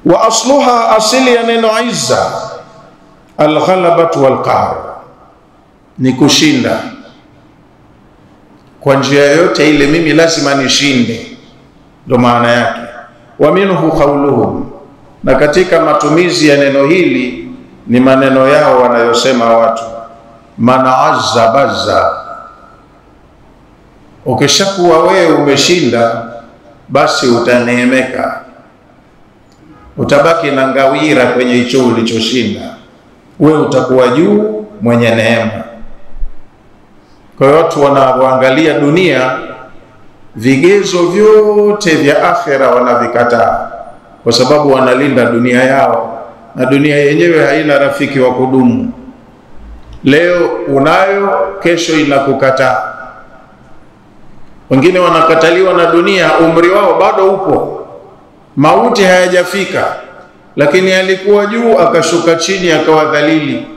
Wa asluha, asili ya neno izza, alghalabatu walqahr, ni kushinda kwa njia yoyote ile, mimi lazima nishinde, ndo maana yake. Wa minhu qawluhum, na katika matumizi ya neno hili ni maneno yao wanayosema watu, man azza bazza. Ukishakuwa wewe umeshinda, basi utaneemeka, utabaki na ngawira kwenye hicho ulichoshinda, wewe utakuwa juu mwenye neema. Kwa hiyo watu wanaangalia dunia, vigezo vyote vya akhera wanavikataa, kwa sababu wanalinda dunia yao, na dunia yenyewe haina rafiki wa kudumu. Leo unayo, kesho inakukataa. Wengine wanakataliwa na dunia, umri wao bado upo, mauti hayajafika, lakini alikuwa juu akashuka chini akawa dhalili,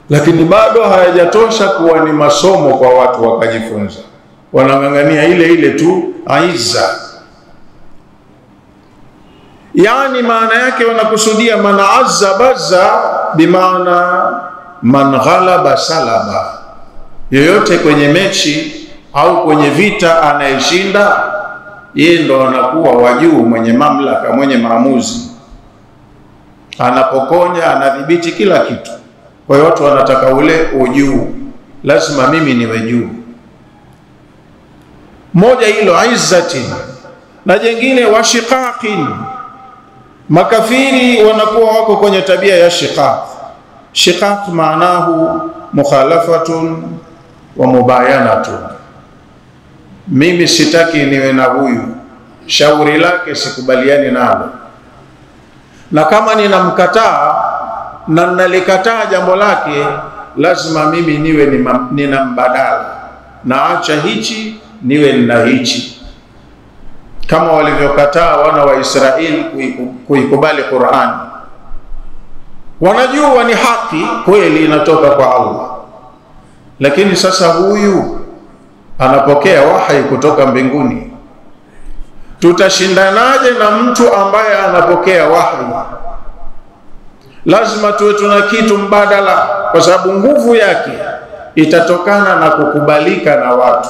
lakini bado hayajatosha kuwa ni masomo kwa watu wakajifunza. Wanang'ang'ania ile ile tu izza. Yani maana yake wanakusudia man azza bazza, bimaana man ghalaba salaba. Yoyote kwenye mechi au kwenye vita anayeshinda, yeye ndo anakuwa wajuu, mwenye mamlaka, mwenye maamuzi, anapokonya, anadhibiti kila kitu. Kwa hiyo watu wanataka ule ujuu, lazima mimi niwe juu. Moja hilo izzatin, na jengine washiqaqin. Makafiri wanakuwa wako kwenye tabia ya shiqaq. Shiqaq maanahu mukhalafatun wa mubayanatun. Mimi sitaki niwe na huyu, shauri lake sikubaliani nalo, na kama ninamkataa na nalikataa jambo lake, lazima mimi niwe nina mbadala, naacha hichi niwe nina hichi, kama walivyokataa wana wa Israeli kuikubali Qur'an. Wanajua ni haki kweli, inatoka kwa Allah, lakini sasa huyu anapokea wahi kutoka mbinguni. Tutashindanaje na mtu ambaye anapokea wahi? Lazima tuwe tuna kitu mbadala, kwa sababu nguvu yake itatokana na kukubalika na watu.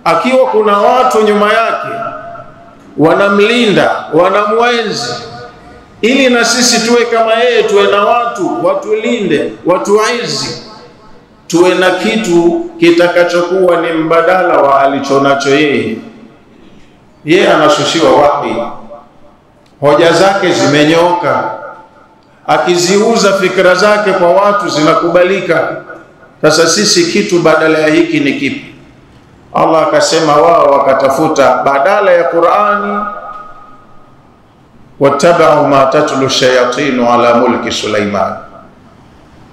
Akiwa kuna watu nyuma yake wanamlinda, wanamwenzi, ili na sisi tuwe kama yeye, tuwe na watu watulinde, watuizi, tuwe na kitu kitakachokuwa ni mbadala wa alichonacho yeye. Yeye anashushiwa wapi? Hoja zake zimenyoka, akiziuza fikra zake kwa watu zinakubalika. Sasa sisi kitu badala ya hiki ni kipi? Allah akasema wao wakatafuta badala ya Qur'ani, wattaba'u ma tatlu shayatinu ala mulki Sulaiman.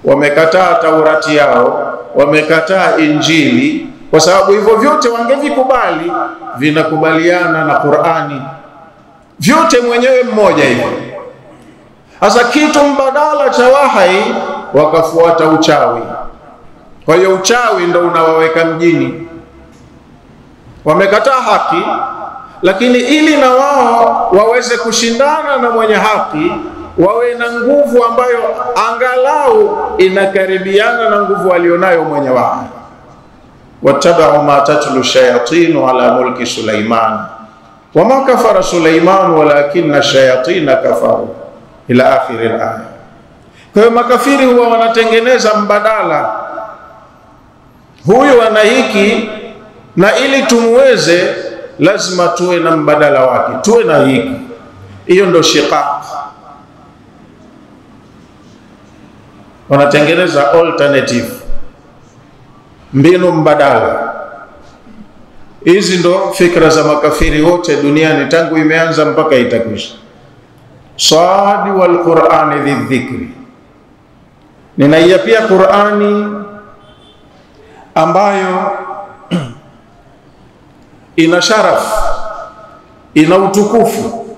Wamekataa Taurati yao, wamekataa Injili, kwa sababu hivyo vyote wangevikubali, vinakubaliana na Qur'ani, vyote mwenyewe mmoja hivyo. Sasa kitu mbadala cha wahi wakafuata uchawi. Kwa hiyo uchawi ndo unawaweka mjini. Wamekataa haki, lakini ili na wao waweze kushindana na mwenye haki, wawe na nguvu ambayo angalau inakaribiana na nguvu alionayo mwenye wahi. Wattaba'u ma tatlu shayatinu ala mulki Sulaiman wama kafara Sulaiman walakinna shayatina kafaru, ila akhir al-aya. Kwa hiyo makafiri huwa wanatengeneza mbadala, huyu ana hiki, na ili tumweze lazima tuwe na mbadala wake, tuwe na hiki. Hiyo ndo shiqaq. Wanatengeneza alternative, mbinu mbadala. Hizi ndo fikra za makafiri wote duniani tangu imeanza mpaka itakwisha. Sadi wal Qur'ani dhikri, ninaiapia Qur'ani ambayo ina sharaf, ina utukufu.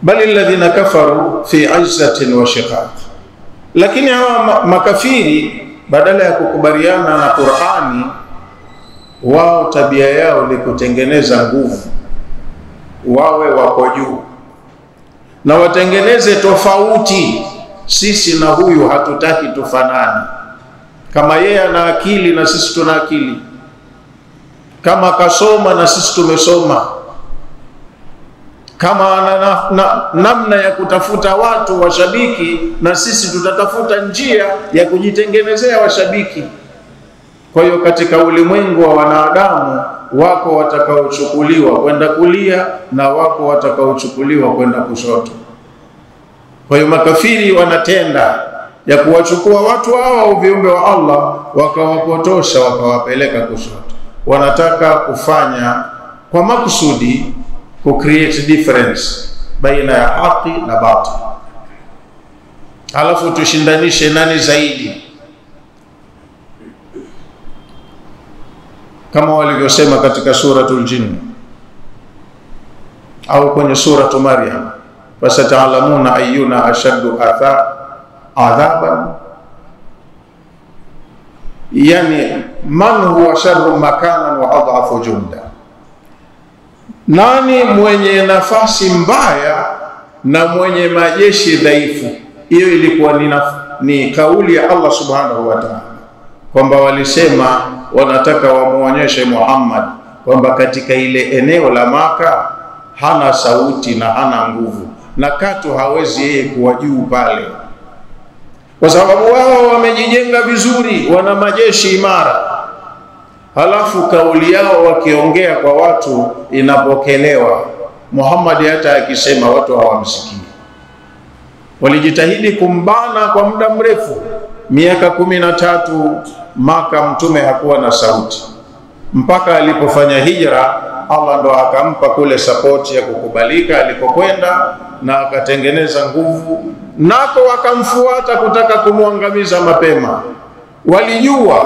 Bali alladhina kafaru fi izzatin wa shiqaq. Lakini hawa makafiri badala ya kukubaliana na Qur'ani, wao tabia yao ni kutengeneza nguvu. wawe wako juu, na watengeneze tofauti. Sisi na huyu hatutaki tufanane. Kama yeye ana akili na sisi tuna akili, kama kasoma na sisi tumesoma, kama ana namna ya kutafuta watu washabiki na sisi tutatafuta njia ya kujitengenezea washabiki. Kwa hiyo katika ulimwengu wa wanadamu wako watakaochukuliwa kwenda kulia na wako watakaochukuliwa kwenda kushoto. Kwa hiyo makafiri wanatenda ya kuwachukua watu hawa au viumbe wa Allah wakawapotosha wakawapeleka kushoto. Wanataka kufanya kwa makusudi ku create difference baina ya haki na batil, alafu tushindanishe nani zaidi, kama walivyosema katika suratul Jinn au kwenye suratu Maryam, fasata'lamuna ayyuna ashaddu adhaban, yani man huwa sharru makanan wa adhafu junda, nani mwenye nafasi mbaya na mwenye majeshi dhaifu. Hiyo ilikuwa ni kauli ya Allah subhanahu wa ta'ala, kwamba walisema wanataka wamuonyeshe Muhammad kwamba katika ile eneo la Maka hana sauti na hana nguvu, na katu hawezi yeye kuwa juu pale, kwa sababu wao wamejijenga vizuri, wana majeshi imara. Halafu kauli yao wakiongea kwa watu inapokelewa. Muhammad hata akisema watu hawamsikii. Walijitahidi kumbana kwa muda mrefu, miaka 13 Maka mtume hakuwa na sauti, mpaka alipofanya hijra Allah ndo akampa kule support ya kukubalika alikokwenda, na akatengeneza nguvu, nako wakamfuata kutaka kumwangamiza mapema. Walijua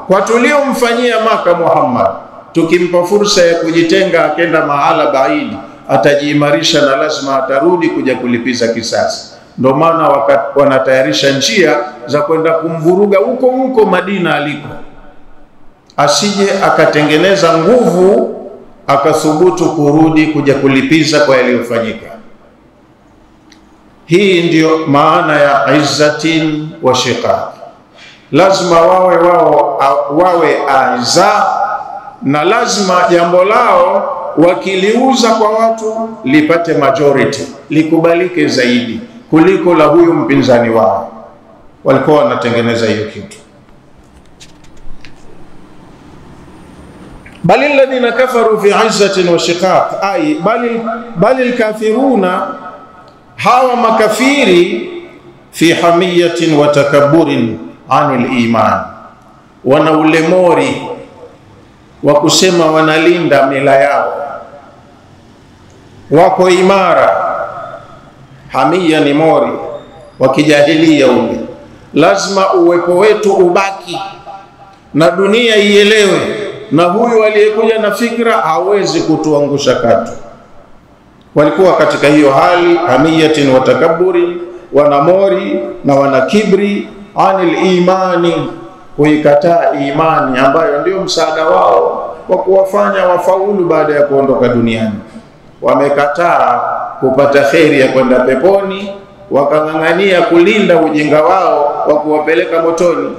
kwa tuliomfanyia Maka Muhammad, tukimpa fursa ya kujitenga akenda mahala baidi atajiimarisha na lazima atarudi kuja kulipiza kisasi. Ndio maana wanatayarisha njia za kwenda kumvuruga huko Madina aliko, asije akatengeneza nguvu akathubutu kurudi kuja kulipiza kwa yaliyofanyika. Hii ndiyo maana ya izzatin wa shiqaq. Lazima wawe aiza, na lazima jambo lao wakiliuza kwa watu lipate majority, likubalike zaidi kuliko la huyu mpinzani wao. Walikuwa wanatengeneza hiyo kitu. Bali alladhina kafaru fi izzatin wa shiqaq, ay bali alkafiruna, hawa makafiri, fi hamiyatin wa takabburin anil iman, wana ulemori wa kusema wanalinda mila yao, wako imara. Hamia ni mori wa kijahilia ule, lazima uwepo wetu ubaki na dunia ielewe, na huyu aliyekuja na fikra hawezi kutuangusha katu. Walikuwa katika hiyo hali, hamiyatin wa takabburi, wana mori na wana kibri, anil imani, kuikataa imani ambayo ndio msaada wao wa kuwafanya wafaulu baada ya kuondoka duniani. Wamekataa kupata kheri ya kwenda peponi, wakang'ang'ania kulinda ujinga wao wa kuwapeleka motoni.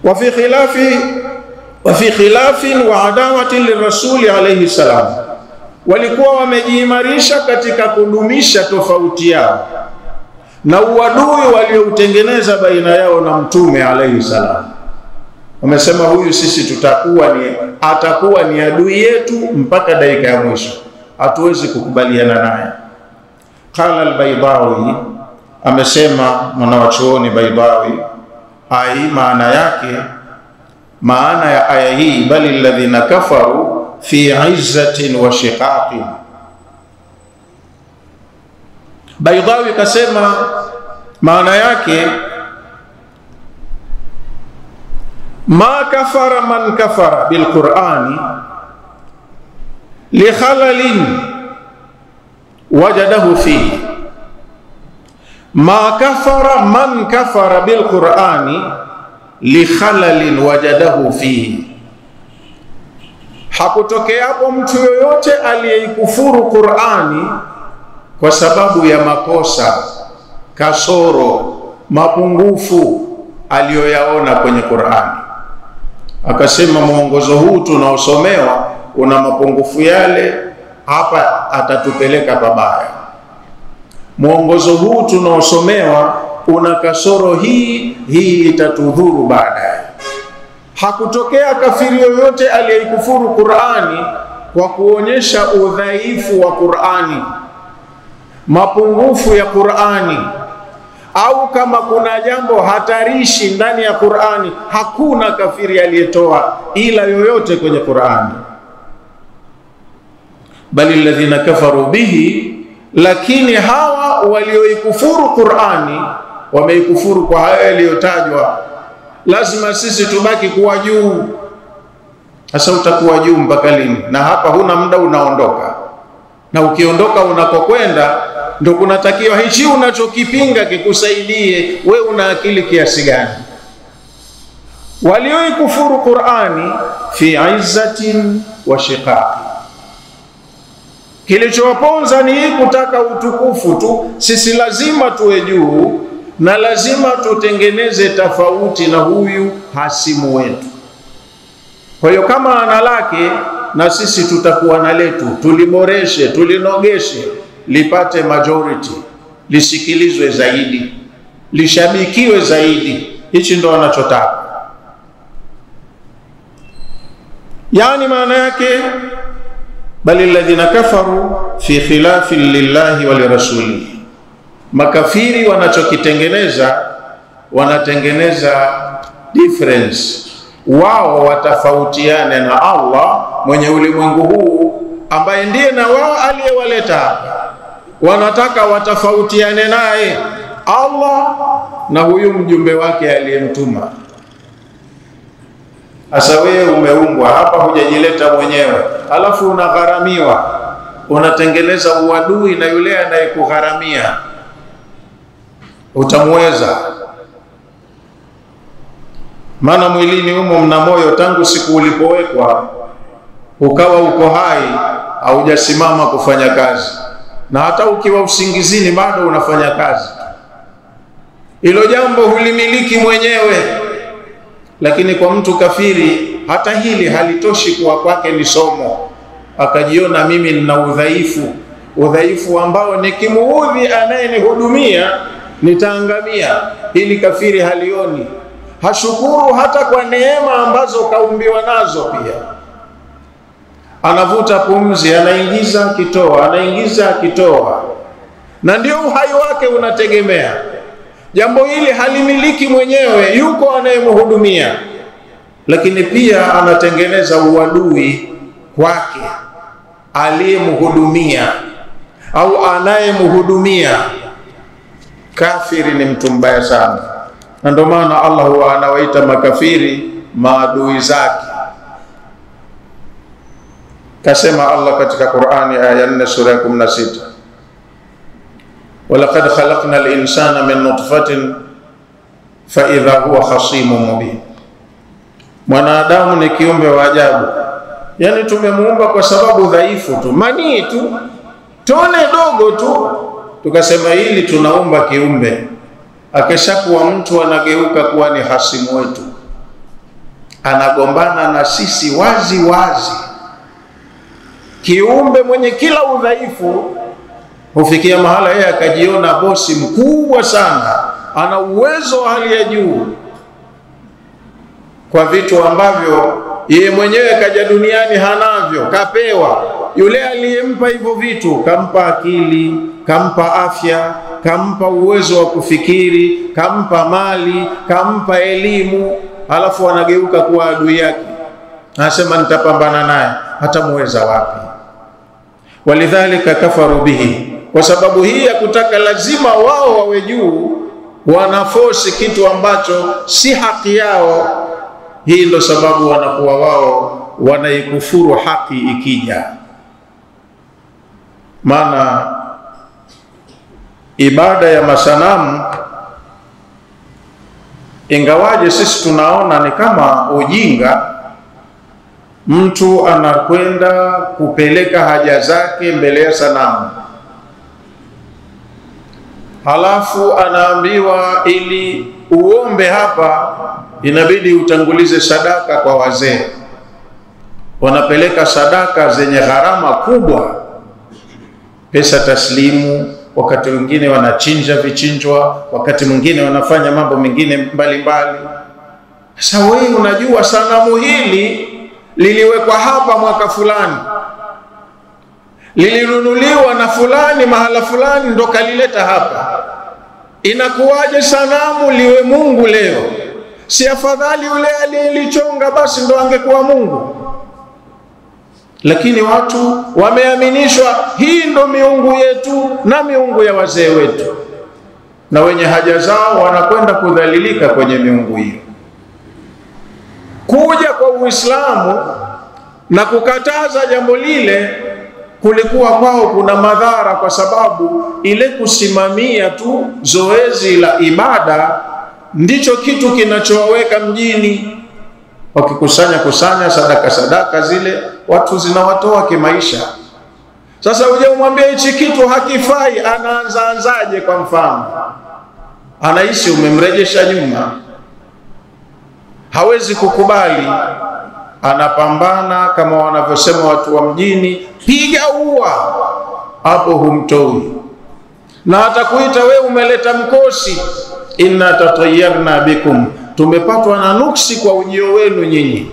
Wa fi khilafin wa adawatin lirasuli alayhi salam, walikuwa wamejiimarisha katika kudumisha tofauti yao na uadui walioutengeneza baina yao na mtume alayhi salam. Wamesema huyu sisi atakuwa ni adui yetu mpaka dakika ya mwisho, hatuwezi kukubaliana naye. Qala al-Baydawi, amesema mwanachuoni Baydawi, maana ya aya hii, bali alladhina kafaru fi izzatin wa shiqaqin. Baydawi kasema maana yake, ma kafara man kafara bil Qur'ani li khalalin wajadahu fihi. Ma kafara man kafara bil Qur'ani li khalalin wajadahu fihi, hakutokea hapo mtu yoyote aliyeikufuru Qur'ani kwa sababu ya makosa, kasoro, mapungufu aliyoyaona kwenye Qur'ani. Akasema mwongozo huu tunaosomewa una mapungufu yale, hapa atatupeleka pabaya. Mwongozo huu tunaosomewa una kasoro hii itatudhuru baadaye. Hakutokea kafiri yoyote aliyeikufuru Qur'ani kwa kuonyesha udhaifu wa Qur'ani, mapungufu ya Qur'ani, au kama kuna jambo hatarishi ndani ya Qur'ani. Hakuna kafiri aliyetoa ila yoyote kwenye Qur'ani. Bali alladhina kafaru bihi, lakini hawa walioikufuru Qur'ani wameikufuru kwa haya yaliyotajwa. Lazima sisi tubaki kuwa juu. Sasa utakuwa juu mpaka lini? Na hapa huna muda, unaondoka, na ukiondoka unakokwenda ndio kunatakiwa hichi unachokipinga kikusaidie. We una akili kiasi gani? Walioikufuru Qur'ani fi izzatin wa shiqaqi, kilichowaponza ni kutaka utukufu tu. Sisi lazima tuwe juu na lazima tutengeneze tofauti na huyu hasimu wetu. Kwa hiyo kama ana lake, na sisi tutakuwa na letu, tuliboreshe, tulinogeshe, lipate majority, lisikilizwe zaidi, lishabikiwe zaidi. Hichi ndo anachotaka. Yani maana yake, bali alladhina kafaru fi khilafin lillahi wa lirasulihi, makafiri wanachokitengeneza, wanatengeneza difference. Wao watafautiane na Allah mwenye ulimwengu huu, ambaye ndiye na wao aliyewaleta hapa. Wanataka watafautiane naye Allah na huyu mjumbe wake aliyemtuma. Asa wewe umeumbwa hapa, hujajileta mwenyewe, alafu unagharamiwa, unatengeneza uadui na yule anayekugharamia. Utamweza? Maana mwilini humo mna moyo, tangu siku ulipowekwa ukawa uko hai, haujasimama kufanya kazi, na hata ukiwa usingizini bado unafanya kazi. Hilo jambo hulimiliki mwenyewe. Lakini kwa mtu kafiri, hata hili halitoshi kuwa kwake ni somo. Akajiona mimi nina udhaifu ambao nikimuudhi anayenihudumia nitaangamia. Hili kafiri halioni, hashukuru hata kwa neema ambazo kaumbiwa nazo. Pia anavuta pumzi, anaingiza akitoa, anaingiza akitoa, na ndio uhai wake unategemea. Jambo hili halimiliki mwenyewe, yuko anayemhudumia, lakini pia anatengeneza uadui kwake aliyemhudumia au anayemhudumia. Kafiri ni mtu mbaya sana, na ndio maana Allah huwa anawaita makafiri maadui zake. Kasema Allah katika Qur'ani aya 4 sura ya 16, walaqad khalaqna al-insana min nutfatin fa idha huwa khasimun mubin. Mwanadamu ni kiumbe wa ajabu, yani tumemuumba kwa sababu dhaifu tu, manii tu, tone dogo tu, tukasema hili tunaumba kiumbe. Akishakuwa mtu anageuka kuwa ni hasimu wetu, anagombana na sisi wazi wazi. Kiumbe mwenye kila udhaifu hufikia mahala yeye akajiona bosi mkubwa sana, ana uwezo wa hali ya juu kwa vitu ambavyo yeye mwenyewe kaja duniani hanavyo, kapewa. Yule aliyempa hivyo vitu kampa akili, kampa afya, kampa uwezo wa kufikiri, kampa mali, kampa elimu, alafu anageuka kuwa adui yake. Anasema nitapambana naye, hata muweza wapi? Walidhalika kafaru bihi, kwa sababu hii ya kutaka lazima wao wawe juu, wanaforce kitu ambacho si haki yao. Hii ndo sababu wanakuwa wao wanaikufuru haki ikija. Maana ibada ya masanamu, ingawaje sisi tunaona ni kama ujinga, mtu anakwenda kupeleka haja zake mbele ya sanamu, halafu anaambiwa ili uombe hapa inabidi utangulize sadaka kwa wazee. Wanapeleka sadaka zenye gharama kubwa, pesa taslimu, wakati mwingine wanachinja vichinjwa, wakati mwingine wanafanya mambo mengine mbalimbali. Sasa wewe unajua sanamu hili liliwekwa hapa mwaka fulani, lilinunuliwa na fulani mahala fulani ndo kalileta hapa, inakuwaje sanamu liwe Mungu leo? Si afadhali yule aliyelichonga basi ndo angekuwa Mungu? Lakini watu wameaminishwa hii ndo miungu yetu na miungu ya wazee wetu, na wenye haja zao wanakwenda kudhalilika kwenye miungu hiyo. Kuja kwa Uislamu na kukataza jambo lile kulikuwa kwao kuna madhara, kwa sababu ile kusimamia tu zoezi la ibada ndicho kitu kinachowaweka mjini. Wakikusanya sadaka zile watu zinawatoa kimaisha. Sasa uje umwambie hichi kitu hakifai, anaanzaje? Kwa mfano anaishi umemrejesha nyuma, hawezi kukubali, anapambana kama wanavyosema watu wa mjini, piga ua, hapo humtoi. Na atakuita we umeleta mkosi, inna tatayarna bikum, tumepatwa na nuksi kwa ujio wenu nyinyi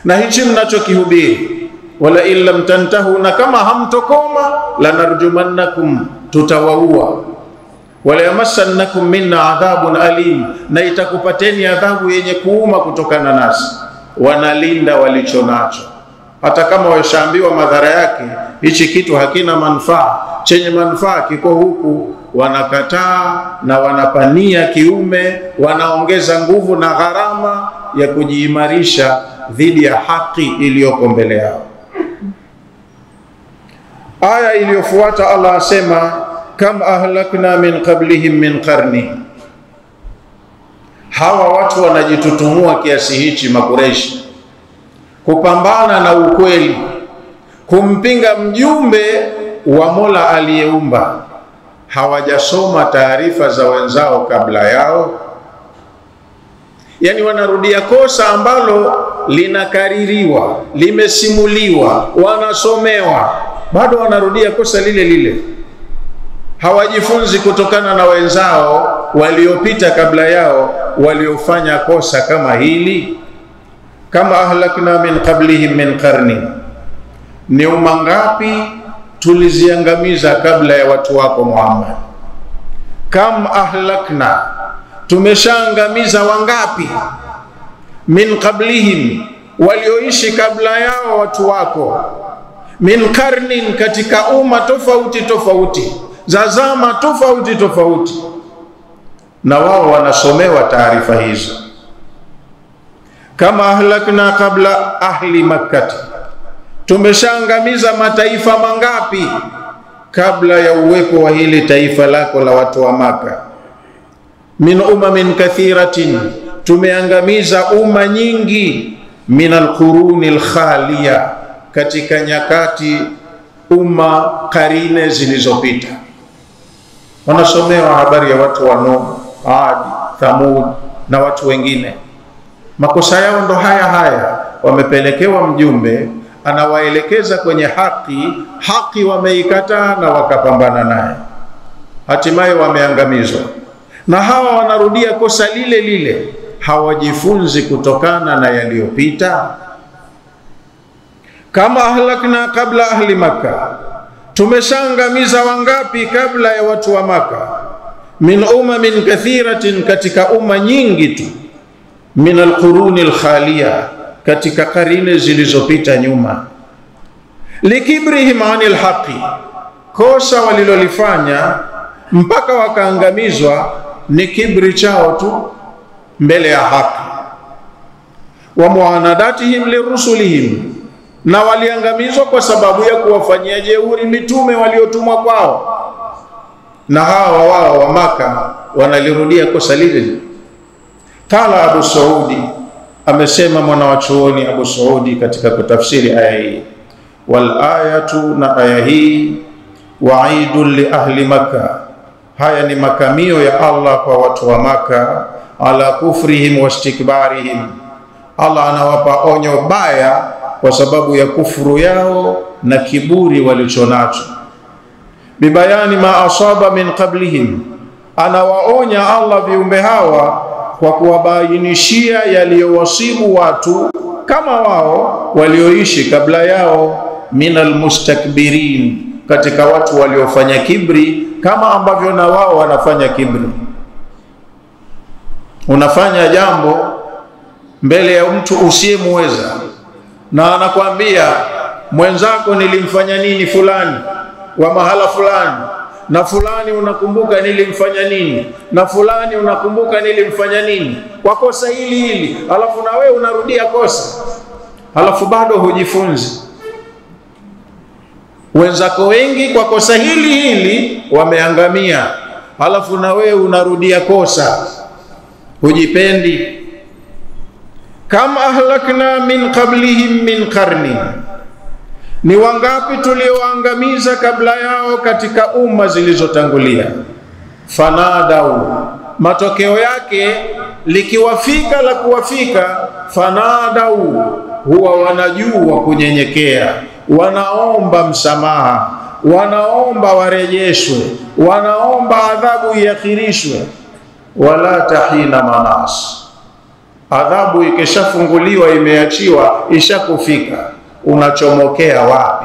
na hichi mnachokihubiri. Wala illam tantahu, na kama hamtokoma, lanarjumannakum, tutawaua. Wala yamassannakum minna adhabun alim, na itakupateni adhabu yenye kuuma kutokana nasi. Wanalinda walicho nacho, hata kama washaambiwa madhara yake, hichi kitu hakina manufaa, chenye manufaa kiko huku. Wanakataa na wanapania kiume, wanaongeza nguvu na gharama ya kujiimarisha dhidi ya haki iliyoko mbele yao. Aya iliyofuata Allah asema, kam ahlakna min qablihim min qarni. Hawa watu wanajitutumua kiasi hichi, Makureishi, kupambana na ukweli, kumpinga mjumbe wa Mola aliyeumba. Hawajasoma taarifa za wenzao kabla yao, yani wanarudia kosa ambalo linakaririwa, limesimuliwa, wanasomewa, bado wanarudia kosa lile lile. Hawajifunzi kutokana na wenzao waliopita kabla yao waliofanya kosa kama hili. Kama ahlakna min qablihim min qarni, ni umma ngapi tuliziangamiza kabla ya watu wako Muhammad? Kam ahlakna, tumeshaangamiza wangapi? Min qablihim, walioishi kabla yao watu wako. Min qarnin, katika umma tofauti tofauti, za zama tofauti tofauti, na wao wanasomewa taarifa hizo. Kama ahlakna kabla ahli Makkah, tumeshaangamiza mataifa mangapi kabla ya uwepo wa hili taifa lako la watu wa Maka? Min umamin kathiratin, tumeangamiza umma nyingi. Min alquruni alkhaliya, katika nyakati umma karine zilizopita. Wanasomewa habari ya watu wa Nuh, Ad, Thamud na watu wengine. Makosa yao ndo haya, wamepelekewa mjumbe anawaelekeza kwenye haki wameikataa na wakapambana naye, hatimaye wameangamizwa. Na hawa wanarudia kosa lile lile, hawajifunzi kutokana na yaliyopita. Kama ahlakna kabla ahli Makkah, tumeshaangamiza wangapi kabla ya watu wa Makkah? Min umamin kathiratin, katika umma nyingi tu. Min alquruni alkhaliya, katika karine zilizopita nyuma. Likibrihim anil haqi, kosa walilolifanya mpaka wakaangamizwa ni kibri chao tu mbele ya haki. Wa muanadatihim lirusulihim, na waliangamizwa kwa sababu ya kuwafanyia jeuri mitume waliotumwa kwao. Na hawa wao wa Maka wanalirudia kosa lile. Qala Abu Saudi, Amesema mwana wa chuoni Abu Saudi katika kutafsiri aya hii, wal ayatu, na aya hii, wa'idun li ahli Makkah, haya ni makamio ya Allah kwa watu wa Makkah, ala kufrihim wa istikbarihim, Allah anawapa onyo baya kwa sababu ya kufuru yao na kiburi walichonacho. Bibayani ma asaba min qablihim, anawaonya Allah viumbe hawa kwa kuwabainishia yaliyowasibu watu kama wao walioishi kabla yao, minal mustakbirin, katika watu waliofanya kibri kama ambavyo na wao wanafanya kibri. Unafanya jambo mbele ya mtu usiyemweza, na anakuambia mwenzako nilimfanya nini fulani wa mahala fulani, na fulani unakumbuka nilimfanya nini, na fulani unakumbuka nilimfanya nini kwa kosa hili, alafu na wewe unarudia kosa, alafu bado hujifunzi. Wenzako wengi kwa kosa hili wameangamia, alafu na wewe unarudia kosa, hujipendi. Kam ahlakna min qablihim min qarni, ni wangapi tulioangamiza kabla yao katika umma zilizotangulia. Fanadau, matokeo yake likiwafika la kuwafika, fanadau, huwa wanajua kunyenyekea, wanaomba msamaha, wanaomba warejeshwe, wanaomba adhabu iakhirishwe. Wala tahina manas, adhabu ikishafunguliwa, imeachiwa, ishakufika, unachomokea wapi?